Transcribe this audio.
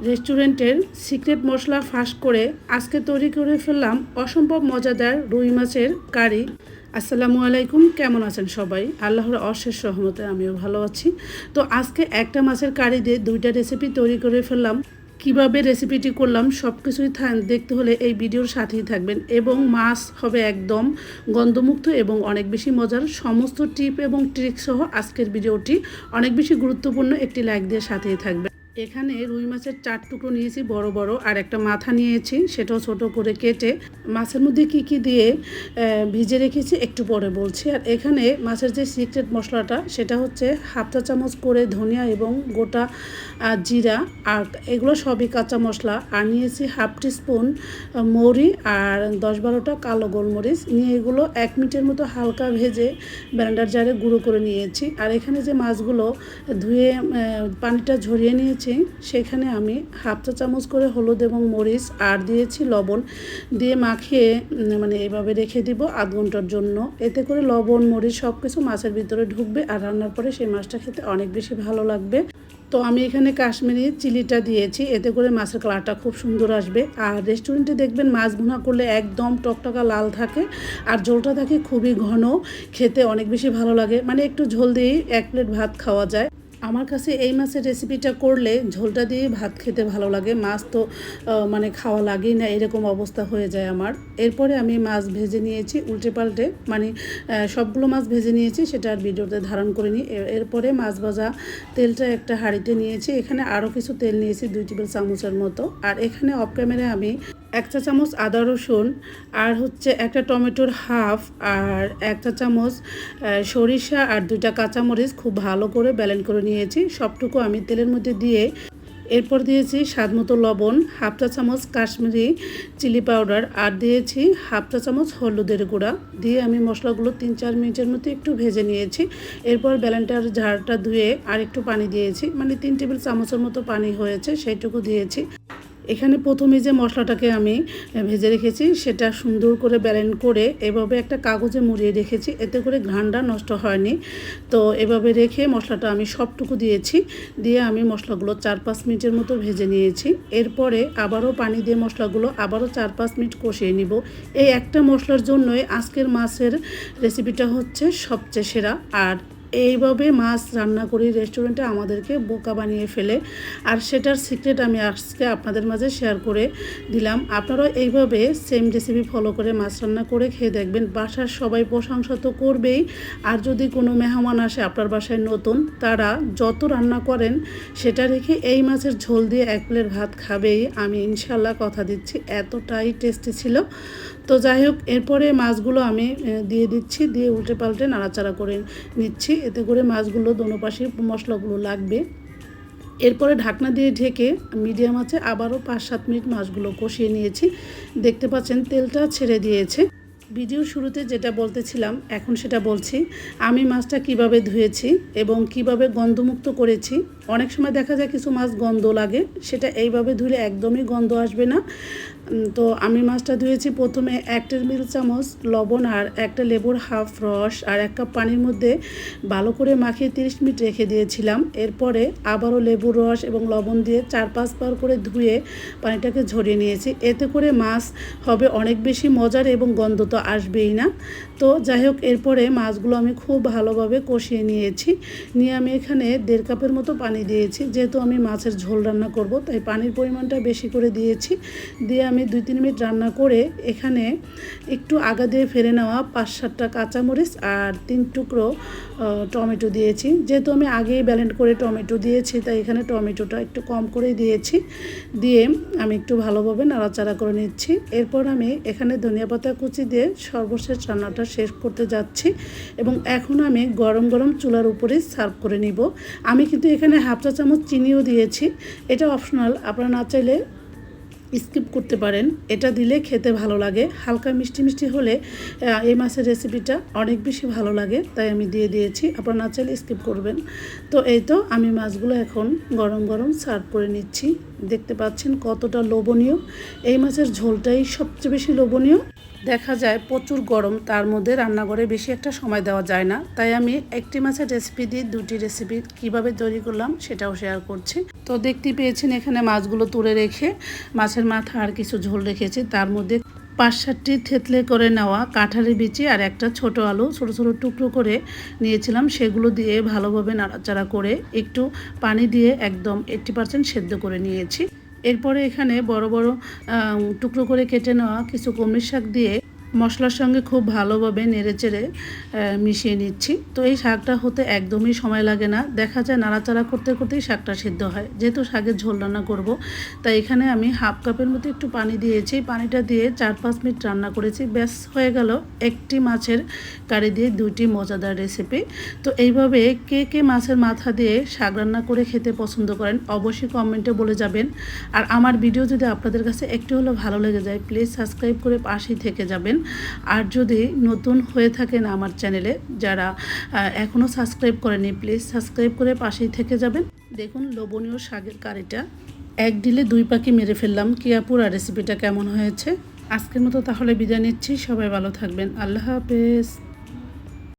রেস্টুরেন্টের সিক্রেট মশলা ফাঁস করে আজকে তৈরি করে ফেললাম অসম্ভব মজাদার রুই মাছের কারি। আসসালামু আলাইকুম, কেমন আছেন সবাই? আল্লাহর অশেষ রহমতে আমিও ভালো আছি। তো আজকে একটা মাছের কারি দিয়ে দুইটা রেসিপি তৈরি করে ফেললাম। কিভাবে রেসিপিটি করলাম সব কিছুই দেখতে হলে এই ভিডিওর সাথেই থাকবেন, এবং মাছ হবে একদম গন্ধমুক্ত এবং অনেক বেশি মজার। সমস্ত টিপ এবং ট্রিক সহ আজকের ভিডিওটি অনেক বেশি গুরুত্বপূর্ণ, একটি লাইক দিয়ে সাথেই থাকবেন। এখানে রুই মাছের 4 টুকরো নিয়েছি বড় বড়, আর একটা মাথা নিয়েছি, সেটাও ছোট করে কেটে মাছের মধ্যে কি দিয়ে ভিজে রেখেছি একটু পরে বলছি। আর এখানে মাছের যে সিক্রেট মশলাটা সেটা হচ্ছে হাফ চা চামচ করে ধনিয়া এবং গোটা জিরা, আর এগুলো সবই কাঁচা মশলা। আর নিয়েছি হাফ টিস্পুন মৌরি আর 10-12টা কালো গোলমরিচ নিয়ে এগুলো 1 মিনিটের মতো হালকা ভেজে ব্লেন্ডার জারে গুঁড়ো করে নিয়েছি। আর এখানে যে মাছগুলো ধুয়ে পানিটা ঝরিয়ে নিয়েছি, সেখানে আমি হাফ চা চামচ করে হলুদ এবং মরিচ আর দিয়েছি লবণ দিয়ে মাখিয়ে এভাবে রেখে দিব আধ ঘন্টার জন্য। এতে করে লবণ মরিচ সব কিছু মাছের ভিতরে ঢুকবে, আর রান্নার পরে সেই মাছটা খেতে অনেক বেশি ভালো লাগবে। তো আমি এখানে কাশ্মীরি চিলিটা দিয়েছি, এতে করে মাছের কালারটা খুব সুন্দর আসবে। আর রেস্টুরেন্টে দেখবেন মাছ ভুনা করলে একদম টকটকা লাল থাকে, আর ঝোলটা থাকে খুবই ঘন, খেতে অনেক বেশি ভালো লাগে। একটু ঝোল দিয়েই 1 প্লেট ভাত খাওয়া যায়। আমার কাছে এই মাছের রেসিপিটা করলে ঝোলটা দিয়ে ভাত খেতে ভালো লাগে, মাছ তো খাওয়া লাগেই না, এরকম অবস্থা হয়ে যায় আমার। এরপরে আমি মাছ ভেজে নিয়েছি উল্টে পাল্টে, সবগুলো মাছ ভেজে নিয়েছি, সেটা আর ভিডিওতে ধারণ করিনি। এরপরে মাছ ভাজা তেলটা একটা হাঁড়িতে নিয়েছি, এখানে আরও কিছু তেল নিয়েছি 2 টেবিল চামচের মতো। আর এখানে অফ ক্যামেরায় আমি 1 চা চামচ আদা রসুন আর হচ্ছে একটা টমেটোর হাফ আর 1 চা চামচ সরিষা আর 2টা কাঁচামরিচ খুব ভালো করে ব্লেন্ড করে নিয়েছি। সবটুকু আমি তেলের মধ্যে দিয়ে এরপর দিয়েছি স্বাদ মতো লবণ, হাফ চা চামচ কাশ্মীরি চিলি পাউডার আর দিয়েছি হাফ চা চামচ হলুদের গুঁড়া দিয়ে আমি মশলাগুলো 3-4 মিনিটের মতো একটু ভেজে নিয়েছি। এরপর ব্লেন্ডার ঝাড়টা ধুয়ে আর একটু পানি দিয়েছি, 3 টেবিল চামচের মতো পানি হয়েছে, সেইটুকু দিয়েছি। এখানে প্রথমে যে মশলাটাকে আমি ভেজে রেখেছি সেটা সুন্দর করে ব্লেন্ড করে এভাবে একটা কাগজে মুড়িয়ে রেখেছি, এতে করে ঘ্রাণটা নষ্ট হয়নি। তো এভাবে রেখে মশলাটা আমি সবটুকু দিয়েছি, দিয়ে আমি মশলাগুলো 4-5 মিনিটের মতো ভেজে নিয়েছি। এরপরে আবারও পানি দিয়ে মশলাগুলো আবারও 4-5 মিনিট কষিয়ে নিব। এই একটা মশলার জন্যই আজকের মাছের রেসিপিটা হচ্ছে সবচেয়ে সেরা। আর এইভাবে মাছ রান্না করি রেস্টুরেন্টে আমাদেরকে বোকা বানিয়ে ফেলে, আর সেটার সিক্রেট আমি আজকে আপনাদের মাঝে শেয়ার করে দিলাম। আপনারাও এইভাবে সেম রেসিপি ফলো করে মাছ রান্না করে খেয়ে দেখবেন, বাসার সবাই প্রশংসা তো করবেই। আর যদি কোনো মেহমান আসে আপনার বাসায় নতুন, তারা যত রান্না করেন সেটা রেখে এই মাছের ঝোল দিয়ে 1 প্লেট ভাত খাবেই, আমি ইনশাল্লাহ কথা দিচ্ছি, এতটাই টেস্টি ছিল। তো যাই হোক, এরপরে মাছগুলো আমি দিয়ে দিচ্ছি, দিয়ে উল্টে পাল্টে নাড়াচাড়া করে নিচ্ছি, এতে করে মাছগুলো দোনো পাশে মশলাগুলো লাগবে। এরপরে ঢাকনা দিয়ে ঢেকে মিডিয়াম আঁচে আবারও 5-7 মিনিট মাছগুলো কষিয়ে নিয়েছি। দেখতে পাচ্ছেন তেলটা ছেড়ে দিয়েছে। ভিডিওর শুরুতে যেটা বলতেছিলাম এখন সেটা বলছি, আমি মাছটা কিভাবে ধুয়েছি এবং কিভাবে গন্ধমুক্ত করেছি। অনেক সময় দেখা যায় কিছু মাছ গন্ধ লাগে, সেটা এইভাবে ধুলে একদমই গন্ধ আসবে না। তো আমি মাছটা ধুয়েছি, প্রথমে 1 টেবিল চামচ লবণ আর একটা লেবুর হাফ রস আর 1 কাপ পানির মধ্যে ভালো করে মাখিয়ে 30 মিনিট রেখে দিয়েছিলাম। এরপরে আবারও লেবুর রস এবং লবণ দিয়ে 4-5 বার করে ধুয়ে পানিটাকে ঝরিয়ে নিয়েছি, এতে করে মাছ হবে অনেক বেশি মজার এবং গন্ধ তো আসবেই না। তো যাই হোক, এরপরে মাছগুলো আমি খুব ভালোভাবে কষিয়ে নিয়েছি, নিয়ে আমি এখানে 1.5 কাপের মতো পানি দিয়েছি। যেহেতু আমি মাছের ঝোল রান্না করব, তাই পানির পরিমাণটা বেশি করে দিয়েছি। দিয়ে আমি 2-3 মিনিট রান্না করে এখানে একটু আগা দিয়ে ফেলে নেওয়া 5-7টা কাঁচামরিচ আর 3 টুকরো টমেটো দিয়েছি। যেহেতু আমি আগেই ব্লেন্ড করে টমেটো দিয়েছি, তাই এখানে টমেটোটা একটু কম করে দিয়েছি। দিয়ে আমি একটু ভালোভাবে নাড়াচাড়া করে নিচ্ছি। এরপর আমি এখানে ধনিয়া পাতা কুচি দিয়ে সর্বশেষ রান্নাটা শেষ করতে যাচ্ছি, এবং এখন আমি গরম গরম চুলার উপরে সার্ভ করে নিব। আমি কিন্তু এখানে হাফ চা চামচ চিনিও দিয়েছি, এটা অপশনাল, আপনারা না চাইলে স্কিপ করতে পারেন। এটা দিলে খেতে ভালো লাগে, হালকা মিষ্টি মিষ্টি হলে এই মাছের রেসিপিটা অনেক বেশি ভালো লাগে, তাই আমি দিয়ে দিয়েছি, আপনারা না চাইলে স্কিপ করবেন। তো এই তো আমি মাছগুলো এখন গরম গরম সার্ভ করে নিচ্ছি। দেখতে পাচ্ছেন কতটা লোভনীয়। এই মাছের ঝোলটাই সবচেয়ে বেশি লোভনীয়। দেখা যায় প্রচুর গরম, তার মধ্যে রান্নাঘরে বেশি একটা সময় দেওয়া যায় না, তাই আমি একটি মাছের রেসিপি দিয়ে দুটি রেসিপি কিভাবে তৈরি করলাম সেটাও শেয়ার করছি। তো দেখতে পেয়েছেন এখানে মাছগুলো তুলে রেখে মাছের মাথা আর কিছু ঝোল রেখেছি, তার মধ্যে 5-7টি থেতলে করে নেওয়া কাঁঠালের বিচি আর একটা ছোট আলু ছোট ছোট টুকরো করে নিয়েছিলাম, সেগুলো দিয়ে ভালোভাবে নাড়াচাড়া করে একটু পানি দিয়ে একদম 80% সেদ্ধ করে নিয়েছি। এরপরে এখানে বড় বড় টুকরো করে কেটে নেওয়া কিছু কলমি শাক দিয়ে মশলার সঙ্গে খুব ভালোভাবে নেড়েচেড়ে মিশিয়ে নিচ্ছি। তো এই শাকটা হতে একদমই সময় লাগে না, দেখা যায় নাড়াচাড়া করতে করতেই শাকটা সিদ্ধ হয়। যেহেতু শাকের ঝোল রান্না করব, তাই এখানে আমি হাফ কাপের মতো একটু পানি দিয়েছি। পানিটা দিয়ে 4-5 মিনিট রান্না করেছি, ব্যাস হয়ে গেল একটি মাছের কারি দিয়ে দুইটি মজাদার রেসিপি। তো এইভাবে কে কে মাছের মাথা দিয়ে শাক রান্না করে খেতে পছন্দ করেন অবশ্যই কমেন্টে বলে যাবেন। আর আমার ভিডিও যদি আপনাদের কাছে একটু হলেও ভালো লেগে যায়, প্লিজ সাবস্ক্রাইব করে পাশেই থেকে যাবেন। আর যদি নতুন হয়ে থাকেন আমার চ্যানেলে, যারা এখনও সাবস্ক্রাইব করেনি, প্লিজ সাবস্ক্রাইব করে পাশেই থেকে যাবেন। দেখুন লোভনীয় শাকের কারিটা এক ডিলে 2 পাখি মেরে ফেললাম। কি আপুর আর রেসিপিটা কেমন হয়েছে? আজকের মতো তাহলে বিদায় নিচ্ছি, সবাই ভালো থাকবেন, আল্লাহ হাফেজ।